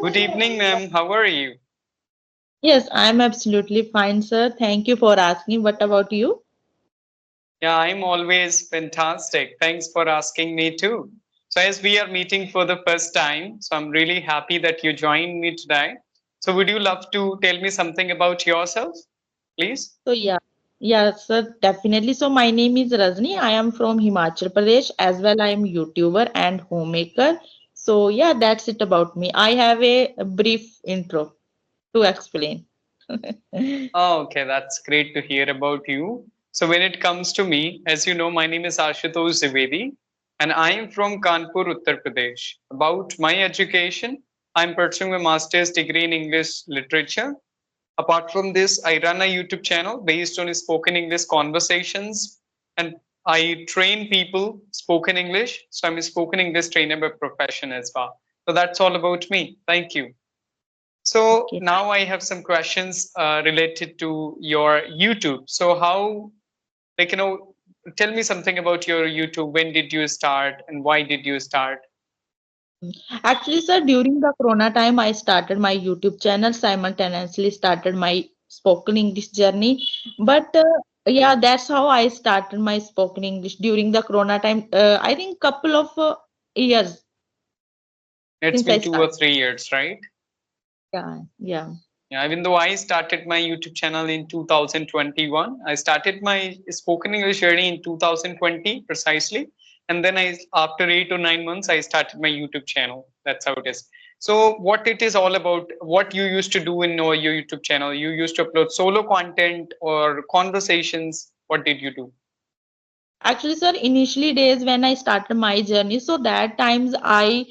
Good evening, ma'am. How are you? Yes, I'm absolutely fine, sir. Thank you for asking. What about you? Yeah, I'm always fantastic. Thanks for asking me too. So, as we are meeting for the first time, so I'm really happy that you joined me today. So, would you love to tell me something about yourself, please? Yeah, sir, definitely. So my name is Rajni. I am from Himachal Pradesh as well. I am YouTuber and homemaker. So yeah, that's it about me. I have a brief intro to explain. Oh, okay, that's great to hear about you. So, when it comes to me, as you know, my name is Ashutosh Dwivedi, and I am from Kanpur, Uttar Pradesh. About my education, I'm pursuing a master's degree in English literature. Apart from this, I run a YouTube channel based on spoken English conversations, and I train people spoken English. So, I'm a spoken English trainer by profession as well. So, that's all about me. Thank you. So Okay. now I have some questions related to your YouTube. So how, like, tell me something about your YouTube. When did you start and why did you start? Actually, sir, during the Corona time, I started my YouTube channel, simultaneously started my spoken English journey. But yeah, that's how I started my spoken English during the Corona time. I think couple of years It's since I been two or started. three years, right? Yeah, yeah. Yeah, even though I started my YouTube channel in 2021, I started my spoken English journey in 2020 precisely. And then after 8 or 9 months, I started my YouTube channel. That's how it is. So, what it is all about, what you used to do in your YouTube channel, you used to upload solo content or conversations. What did you do? Actually, sir, initially days when I started my journey, so that times I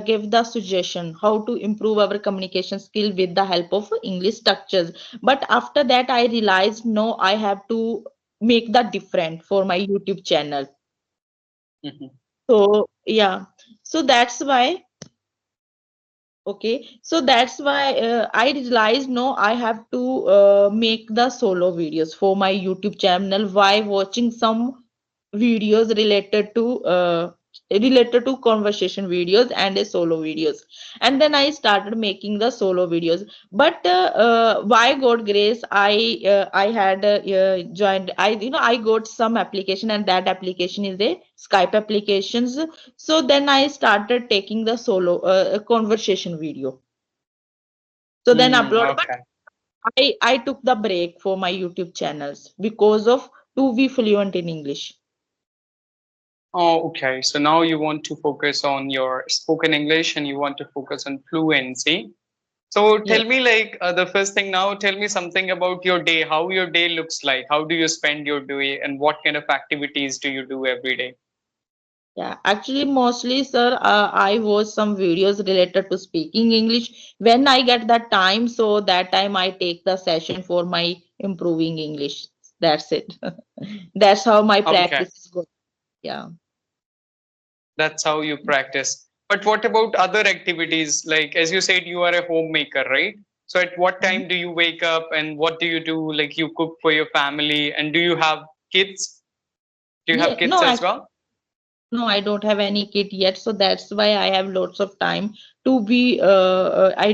gave the suggestion how to improve our communication skill with the help of English structures. But after that, I realized no, I have to make that different for my YouTube channel. Mhm. So yeah, so that's why. Okay, so that's why I realized no, I have to make the solo videos for my YouTube channel while watching some videos related to conversation videos and a solo videos, and then I started making the solo videos. But by God grace, I had joined. I got some application, and that application is a Skype applications. So then I started taking the solo conversation video. So then upload, but Okay. I took the break for my YouTube channels because of to be fluent in English. Oh, okay. So now you want to focus on your spoken English and you want to focus on fluency. So tell Yes. me, like, the first thing now, tell me something about your day, how your day looks like. How do you spend your day and what kind of activities do you do every day? Yeah, actually, mostly, sir, I watch some videos related to speaking English when I get that time. So that time I take the session for my improving English. That's it. That's how my Okay, practice is going. Yeah. that's how you practice. But what about other activities? Like, as you said, you are a homemaker, right? So at what Mhm. time do you wake up and what do you do? Like, you cook for your family and do you have kids? Do you have Yeah, kids no, as well? no, I don't have any kid yet, so that's why I have lots of time to be I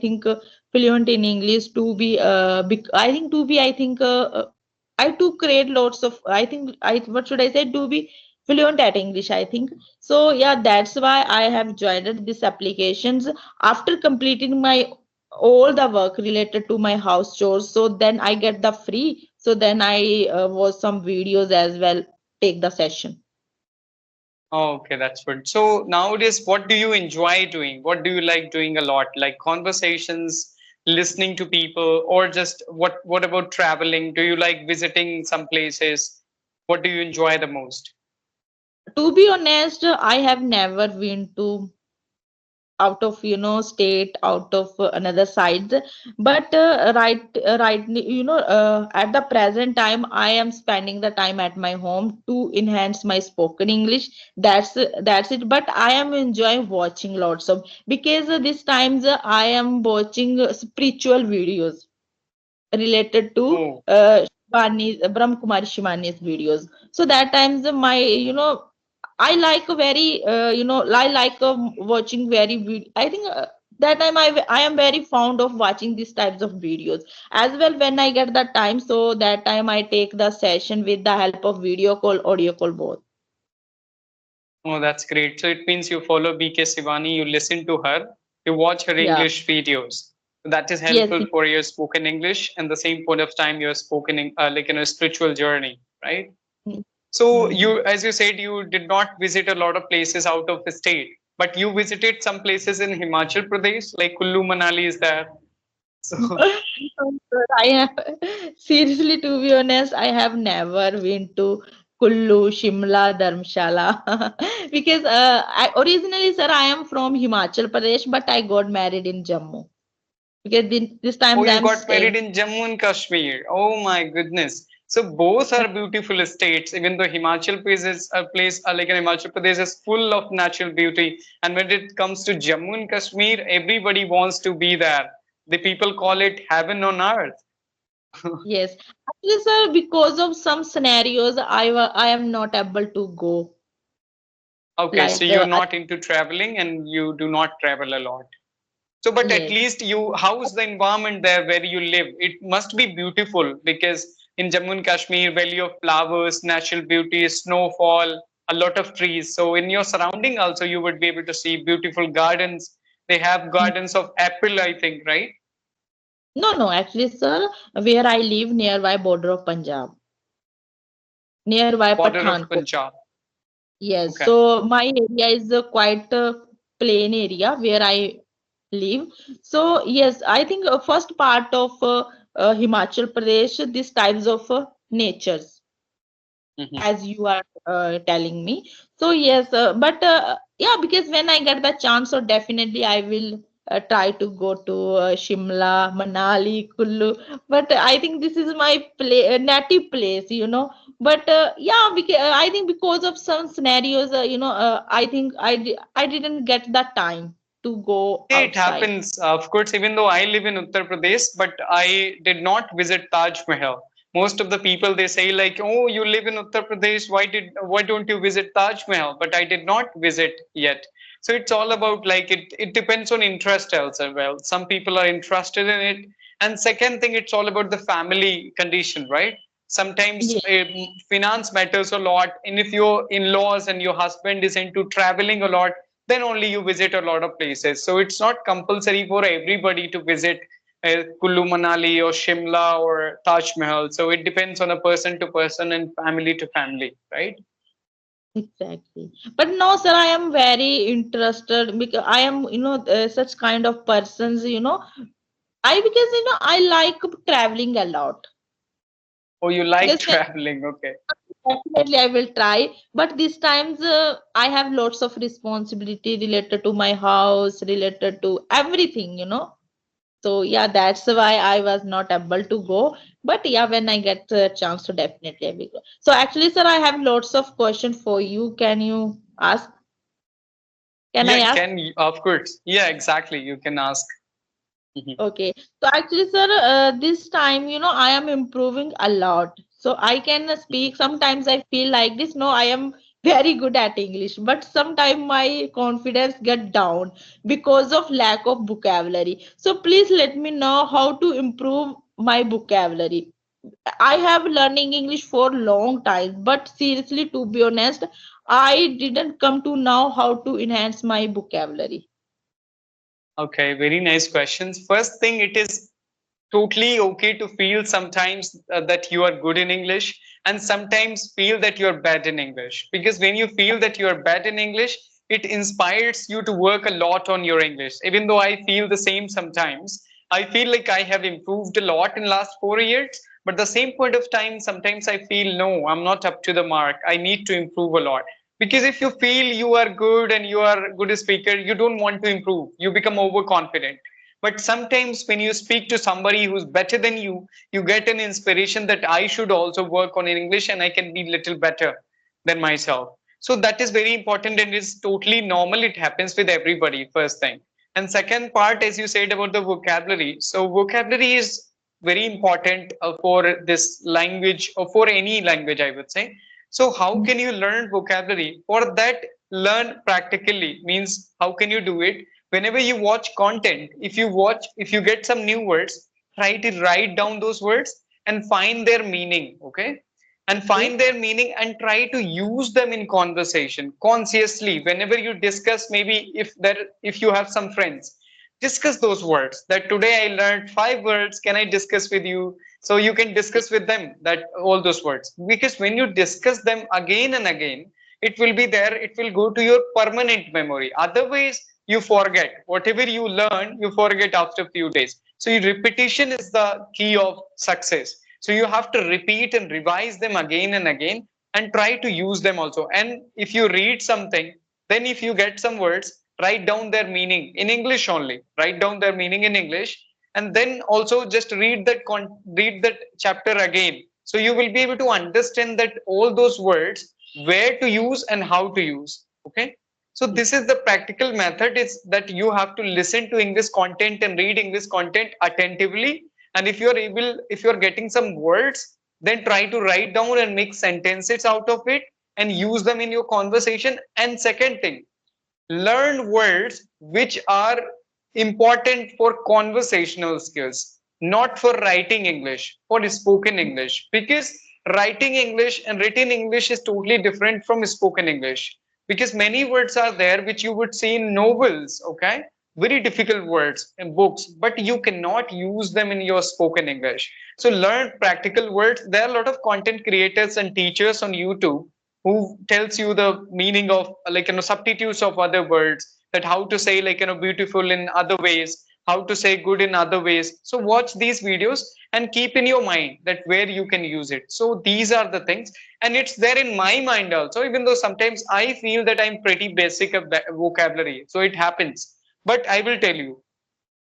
think fluent in English to be I think to be I think I to create lots of I think I what should I say to be fluent at English I think. So yeah, that's why I have joined these applications after completing my all the work related to my house chores. So then I get the free. So then I watch some videos as well, take the session. Oh, okay, that's good. So nowadays, what do you enjoy doing? What do you like doing a lot? Like conversations, listening to people, or just what about traveling? Do you like visiting some places? What do you enjoy the most? To be honest, I have never been to out of state, out of another side. But at the present time, I am spending the time at my home to enhance my spoken English. That's it. But I am enjoying watching lots of because this times I am watching spiritual videos related to Oh, Brahma Kumari Shivani's videos. So that times my I like a very I like watching very I think that time I am very fond of watching these types of videos as well when I get the time. So that time I take the session with the help of video call, audio call both. Oh, that's great. So it means you follow BK Sivani, you listen to her, you watch her Yeah. English videos. That is Yes. helpful for your spoken English, and the same point of time your spoken like in a spiritual journey, right? So Hmm. you, as you said, you did not visit a lot of places out of the state, but you visited some places in Himachal Pradesh, like Kullu Manali is there. So I have seriously, to be honest, I have never been to Kullu, Shimla, Dharamshala because originally, sir, I am from Himachal Pradesh, but I got married in Jammu because this oh, times I you am got married staying. in Jammu and Kashmir. Oh my goodness. So both are beautiful states, even though Himachal Pradesh is a place like in Himachal Pradesh is full of natural beauty. And when it comes to Jammu and Kashmir, everybody wants to be there. The people call it heaven on earth. Yes, actually, sir, because of some scenarios, I am not able to go. Okay, so Like, you're not into traveling and you do not travel a lot. So, but at yes, least you, how's the environment there where you live? It must be beautiful because in Jammu and Kashmir, valley of flowers, natural beauty, snowfall, a lot of trees. So, in your surrounding also, you would be able to see beautiful gardens. They have gardens of apple, I think, right? no, no, actually, sir, where I live nearby border of Punjab, nearby Border of Pathankot. Punjab. Yes, Okay. so my area is quite a plain area where I live. So yes, I think first part of Himachal Pradesh, these types of natures, Mhm. as you are telling me. So yes, but yeah, because when I get the chance, so definitely I will try to go to Shimla, Manali, Kullu. But I think this is my native place, But yeah, because I think because of some scenarios, I think I didn't get the time to go Yeah, it outside. happens. Of course, even though I live in Uttar Pradesh, but I did not visit Taj Mahal. Most of the people they say like, "Oh, you live in Uttar Pradesh. Why don't you visit Taj Mahal?" But I did not visit yet. So it's all about like it. It depends on interest also. Well, some people are interested in it, and second thing, it's all about the family condition, right? Sometimes Yes, finance matters a lot, and if your in-laws and your husband is into traveling a lot, then only you visit a lot of places. So it's not compulsory for everybody to visit Kullu Manali or Shimla or Taj Mahal. So it depends on a person to person and family to family, right? exactly. But no, sir, I am very interested because I am, such kind of persons, because I like traveling a lot. Oh, you like Because traveling? Okay. definitely I will try, but these times I have lots of responsibility related to my house, related to everything, So yeah, that's why I was not able to go. But yeah, when I get the chance to definitely I will go. So actually, sir, I have lots of questions for you. Can you ask? Can I Yeah, ask? of course. Yeah, exactly. You can ask. Mhm. Okay. So actually, sir, this time, I am improving a lot. So I can speak. Sometimes I feel like this. No, I am very good at English, but sometimes my confidence get down because of lack of vocabulary. So please let me know how to improve my vocabulary. I have learning English for long time, but seriously, to be honest, I didn't come to know how to enhance my vocabulary. Okay, very nice questions. First thing, it is totally okay to feel sometimes that you are good in English and sometimes feel that you are bad in English. Because when you feel that you are bad in English, it inspires you to work a lot on your English. Even though I feel the same sometimes, I feel like I have improved a lot in last 4 years. But the same point of time, sometimes I feel no, I'm not up to the mark. I need to improve a lot. Because if you feel you are good and you are a good speaker, you don't want to improve. You become overconfident, but sometimes when you speak to somebody who's better than you get an inspiration that I should also work on in English and I can be little better than myself. So that is very important and it's totally normal. It happens with everybody, first thing. And second part, as you said about the vocabulary. So vocabulary is very important for this language or for any language, I would say. So how can you learn vocabulary? For that, learn practically means how can you do it? Whenever you watch content, if you get some new words, try to write down those words and find their meaning. Okay, and find Okay. their meaning and try to use them in conversation consciously. Whenever you discuss, maybe if you have some friends, discuss those words, that today I learned 5 words, can I discuss with you? So you can discuss with them that all those words, because when you discuss them again and again, it will be there, it will go to your permanent memory. Otherwise you forget whatever you learn, you forget after a few days. So repetition is the key of success. So you have to repeat and revise them again and again, and try to use them also. And if you read something, then if you get some words, write down their meaning in English only, write down their meaning in English, and then also just read that chapter again. So you will be able to understand that all those words, where to use and how to use. Okay, so this is the practical method, is that you have to listen to English content and read English content attentively. And if you are able, if you are getting some words, then try to write down and make sentences out of it and use them in your conversation. And second thing, learn words which are important for conversational skills, not for writing English, for spoken English. Because writing English and written English is totally different from spoken English. Because many words are there which you would see in novels, okay? Very difficult words in books, but you cannot use them in your spoken English. So learn practical words. There are a lot of content creators and teachers on YouTube who tells you the meaning of, like, substitutes of other words, that how to say, like, beautiful in other ways, how to say good in other ways. So watch these videos and keep in your mind that where you can use it. So these are the things, and it's there in my mind also, even though sometimes I feel that I'm pretty basic of vocabulary, so it happens. But I will tell you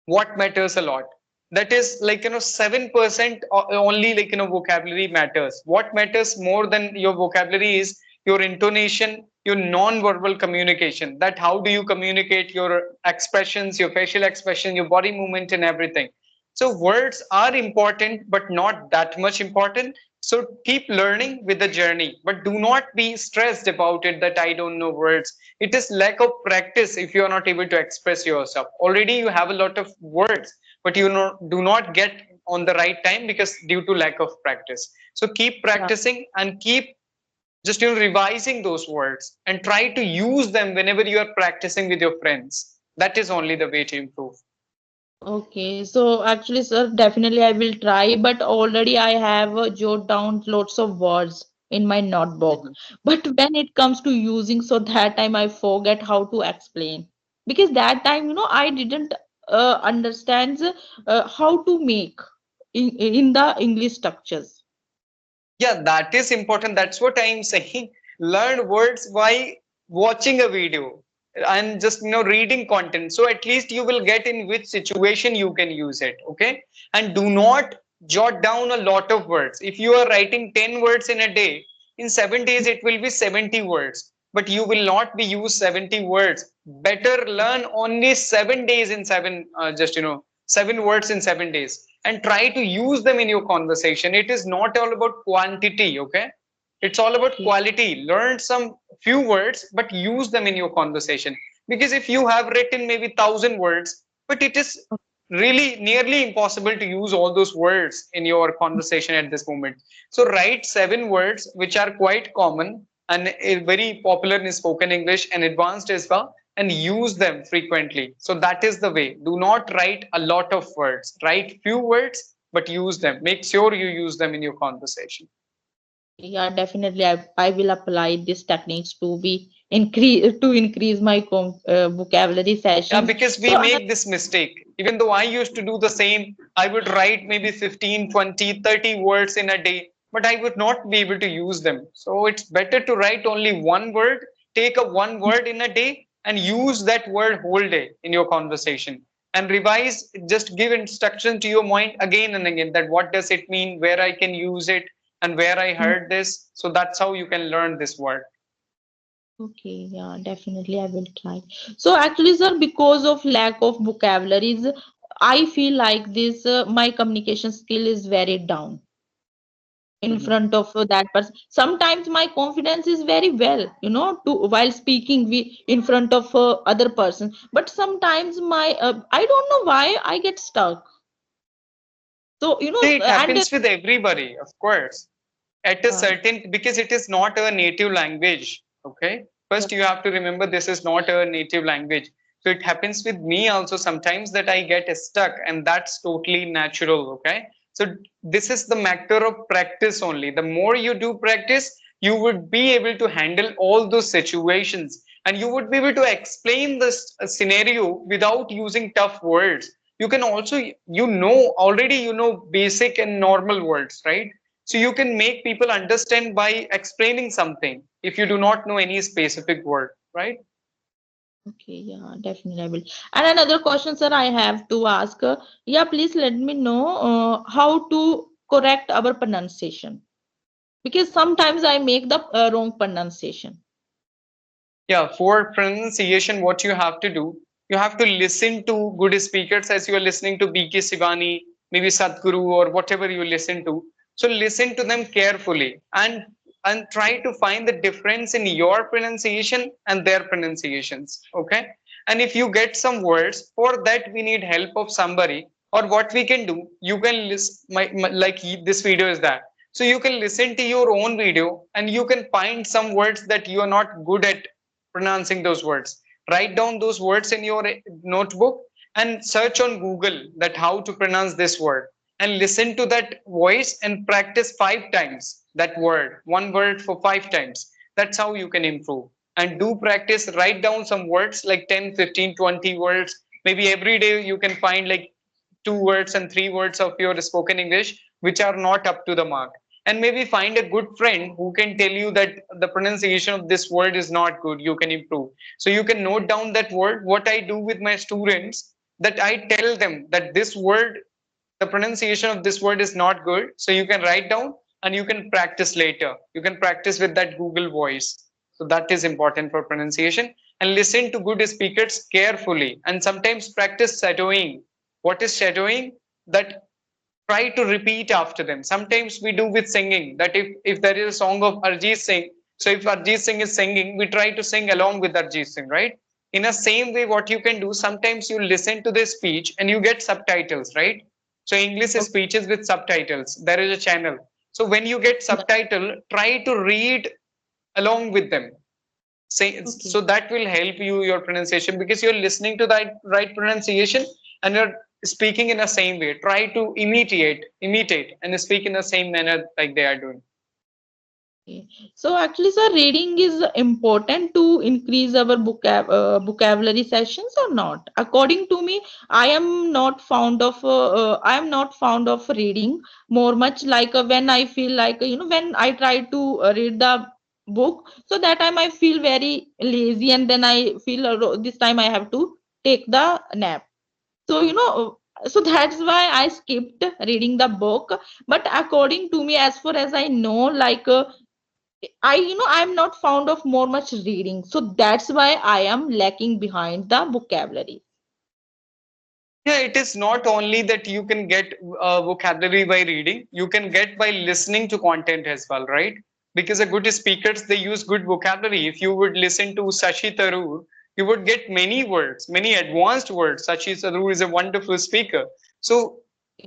what matters a lot, that is, like, 7% only, like, vocabulary matters. What matters more than your vocabulary is your intonation, your non-verbal communication, that how do you communicate your expressions, your facial expression, your body movement and everything. So words are important, but not that much important. So keep learning with the journey, but do not be stressed about it that I don't know words. It is lack of practice if you are not able to express yourself. Already you have a lot of words, but do not get on the right time because due to lack of practice. So keep Yeah. practicing and keep just revising those words and try to use them whenever you are practicing with your friends. That is only the way to improve. Okay, so actually, sir, definitely I will try, but already I have jot down lots of words in my notebook. Mhm. But when it comes to using, so that time I forget how to explain, because that time, I didn't understand how to make in the English structures. Yeah, that is important. That's what I'm saying. Learn words by watching a video and just reading content. So at least you will get in which situation you can use it. Okay. And do not jot down a lot of words. If you are writing 10 words in a day, in 7 days it will be 70 words. But you will not be used 70 words. Better learn only 7 days in seven, just 7 words in 7 days, and try to use them in your conversation. It is not all about quantity, okay? It's all about Okay. quality. Learn some few words, but use them in your conversation. Because if you have written maybe 1,000 words, but it is really nearly impossible to use all those words in your conversation at this moment. So write 7 words, which are quite common and very popular in spoken English and advanced as well, and use them frequently. So that is the way. Do not write a lot of words. Write few words, but use them. Make sure you use them in your conversation. Yeah, definitely. I will apply these techniques to increase my vocabulary Yeah, sessions. because we So make this mistake. Even though I used to do the same, I would write maybe 15, 20, 30 words in a day, but I would not be able to use them. So it's better to write only one word, take a one word in a day, and use that word whole day in your conversation. And revise, just give instruction to your mind again and again, that what does it mean, where I can use it, and where I heard this. So that's how you can learn this word. okay, yeah, definitely I will try. So actually, sir, because of lack of vocabularies, I feel like this my communication skill is very down. in Mhm. front of that person. Sometimes my confidence is very well, to while speaking in front of other person, but sometimes my I don't know why I get stuck. So See, it and happens with everybody, of course. At a uh, certain, because it is not a native language. Okay. yeah, First, you have to remember this is not a native language. So it happens with me also sometimes that I get stuck, and that's totally natural. Okay. So this is the matter of practice only. The more you do practice, you would be able to handle all those situations, and you would be able to explain this scenario without using tough words. You can also, already, basic and normal words, right? So you can make people understand by explaining something if you do not know any specific word, right? okay, yeah, definitely I will. And another question, sir, I have to ask, yeah, please let me know how to correct our pronunciation, because sometimes I make the wrong pronunciation. Yeah, for pronunciation, what you have to do, you have to listen to good speakers as you are listening to BK Sivani, maybe Sadhguru or whatever you listen to. So listen to them carefully and try to find the difference in your pronunciation and their pronunciations. Okay. And if you get some words, for that we need help of somebody. Or what we can do, you can listen like this video is that. So you can listen to your own video and you can find some words that you are not good at pronouncing those words. Write down those words in your notebook and search on Google that how to pronounce this word, and listen to that voice and practice 5 times that word, one word for 5 times. That's how you can improve. And do practice, write down some words like 10, 15, 20 words. Maybe every day you can find like 2 words and 3 words of your spoken English which are not up to the mark. And maybe find a good friend who can tell you that the pronunciation of this word is not good, you can improve. So you can note down that word. What I do with my students, that I tell them that this word, the pronunciation of this word is not good, so you can write down and you can practice later. You can practice with that Google voice. So that is important for pronunciation. And listen to good speakers carefully, and sometimes practice shadowing. What is shadowing? That try to repeat after them. Sometimes we do with singing, that if there is a song of Arjit Singh, so if Arjit Singh is singing, we try to sing along with Arjit Singh, right? In a same way, what you can do, sometimes you listen to the speech and you get subtitles, right? So English Okay, speeches with subtitles, there is a channel. So when you get yeah, subtitle, try to read along with them. Say, okay. so that will help you your pronunciation, because you're listening to that right pronunciation and you're speaking in the same way. Try to imitate and speak in the same manner like they are doing. Okay. So actually, sir, reading is important to increase our vocabulary sessions or not? According to me, I am not fond of reading more much, like when I feel like when I try to read the book, so that time I feel very lazy, and then I feel this time I have to take the nap. So so that's why I skipped reading the book. But according to me, as far as I know, like. I'm not fond of more much reading, so that's why I am lacking behind the vocabulary. Yeah, it is not only that you can get vocabulary by reading, you can get by listening to content as well, right? Because a good speakers, they use good vocabulary. If you would listen to Sashi Tharoor, you would get many words, many advanced words. Sashi Tharoor is a wonderful speaker. So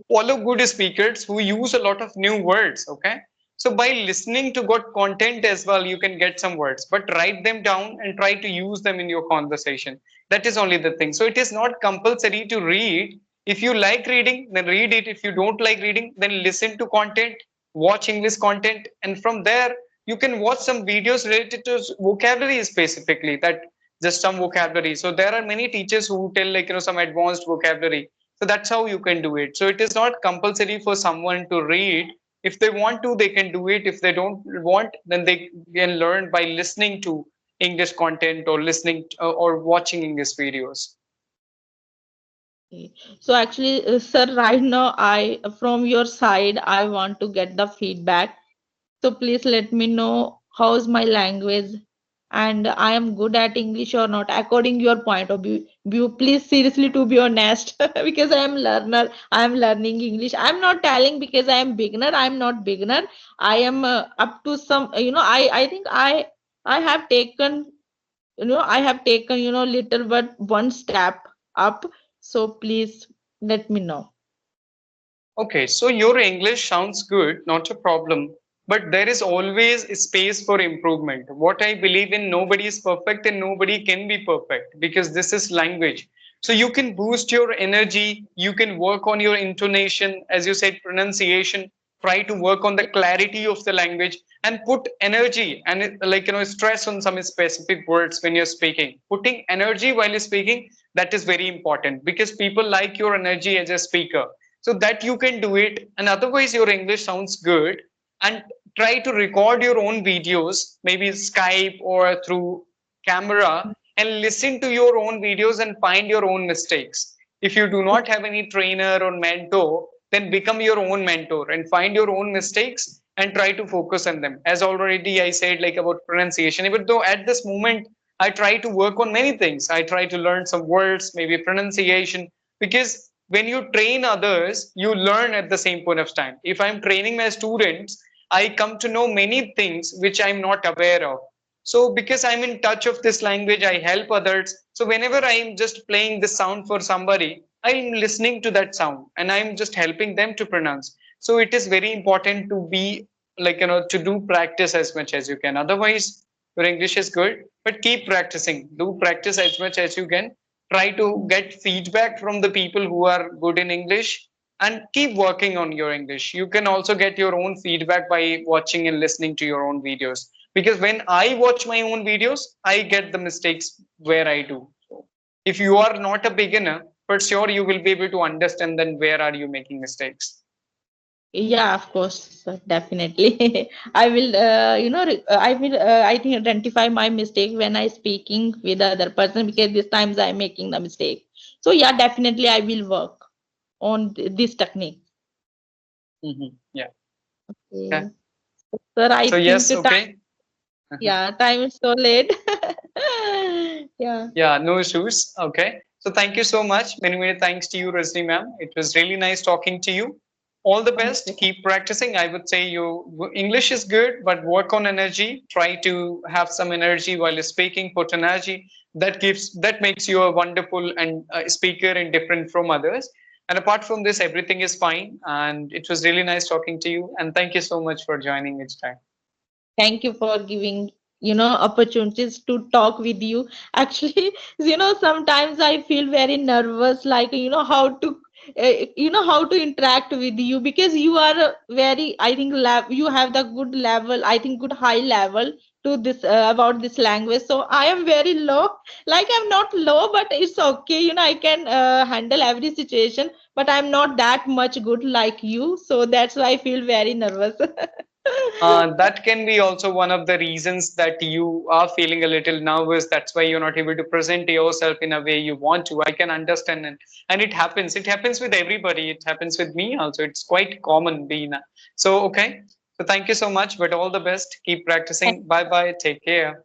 follow good speakers who use a lot of new words. Okay. So by listening to good content as well, you can get some words, but write them down and try to use them in your conversation. That is only the thing. So it is not compulsory to read. If you like reading, then read it. If you don't like reading, then listen to content, watch English content, and from there you can watch some videos related to vocabulary specifically. That just some vocabulary. So there are many teachers who tell like some advanced vocabulary. So that's how you can do it. So it is not compulsory for someone to read. If they want to, they can do it. If they don't want, then they can learn by listening to English content or listening or watching English videos. Okay. So actually, sir, right now from your side, I want to get the feedback. So please let me know how's my language and I am good at English or not, according your point of view. Please seriously to be honest, because I am learner. I am learning English. I am not telling because I am beginner. I am not beginner. I am up to some. I think I have taken I have taken little but one step up. So please let me know. Okay, so your English sounds good, not a problem, but there is always a space for improvement. What I believe in, nobody is perfect and nobody can be perfect because this is language. So you can boost your energy, you can work on your intonation, as you said, pronunciation, try to work on the clarity of the language and put energy and stress on some specific words when you're speaking. Putting energy while you're speaking, that is very important because people like your energy as a speaker, so that you can do it. And otherwise your English sounds good, and try to record your own videos, maybe Skype or through camera, and listen to your own videos and find your own mistakes. If you do not have any trainer or mentor, then become your own mentor and find your own mistakes and try to focus on them. As already I said, like about pronunciation, even though at this moment I try to work on many things, I try to learn some words, maybe pronunciation, because when you train others, you learn at the same point of time. If I'm training my students, I come to know many things which I'm not aware of. So because I'm in touch of this language, I help others. So whenever I'm just playing the sound for somebody, I'm listening to that sound and I'm just helping them to pronounce. So it is very important to be to do practice as much as you can. Otherwise, your English is good, but keep practicing. Do practice as much as you can. Try to get feedback from the people who are good in English and keep working on your English. You can also get your own feedback by watching and listening to your own videos, because when I watch my own videos, I get the mistakes where I do. So if you are not a beginner, for sure you will be able to understand then where are you making mistakes. Yeah, of course, definitely. I will, I will, I think identify my mistake when I speaking with the other person because this times I'm making the mistake. So yeah, definitely I will work on this technique. Yeah. Okay. Okay. Sir, I So think yes, time, okay. yeah, time is so late. Yeah. Yeah, no issues. Okay. So thank you so much. Many, many thanks to you, Rajni ma'am. It was really nice talking to you. All the best. Okay. Keep practicing. I would say you English is good, but work on energy. Try to have some energy while you're speaking. Put energy. That makes you a wonderful and speaker and different from others. And apart from this, everything is fine. And it was really nice talking to you. And thank you so much for joining each time. Thank you for giving opportunities to talk with you. Actually, sometimes I feel very nervous, like how to interact with you because you are a very, I think, you have the good level, I think, good high level to this about this language. So I am very low, like I'm not low, but it's okay. I can handle every situation, but I'm not that much good like you. So that's why I feel very nervous. That can be also one of the reasons that you are feeling a little nervous. That's why you're not able to present yourself in a way you want to. I can understand it. And it happens. It happens with everybody. It happens with me also. It's quite common, Beena. So, okay. So, thank you so much. But all the best. Keep practicing. Bye bye. Take care.